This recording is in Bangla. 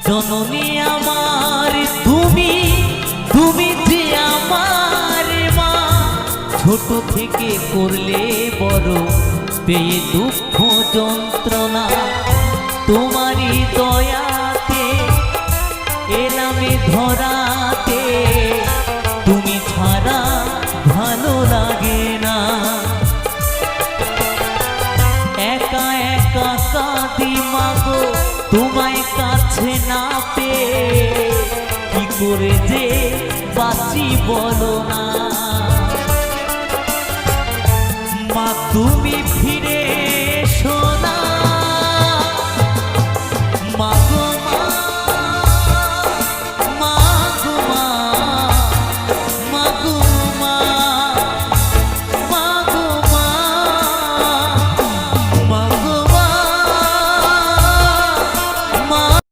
জননী আমার তুমি, তুমি যে আমার মা। ছোট থেকে করলে বড়, পেয়ে দুঃখ যন্ত্রণা। তোমারই দয়াতে এলামে ধরাতে, তুমি ছাড়া ভালো লাগে না। একা একা কাঁদি মাগো, তোমায় কাছে না পেয়ে, কি করে যে বাঁচি বলো না। মা তুমি ফিরে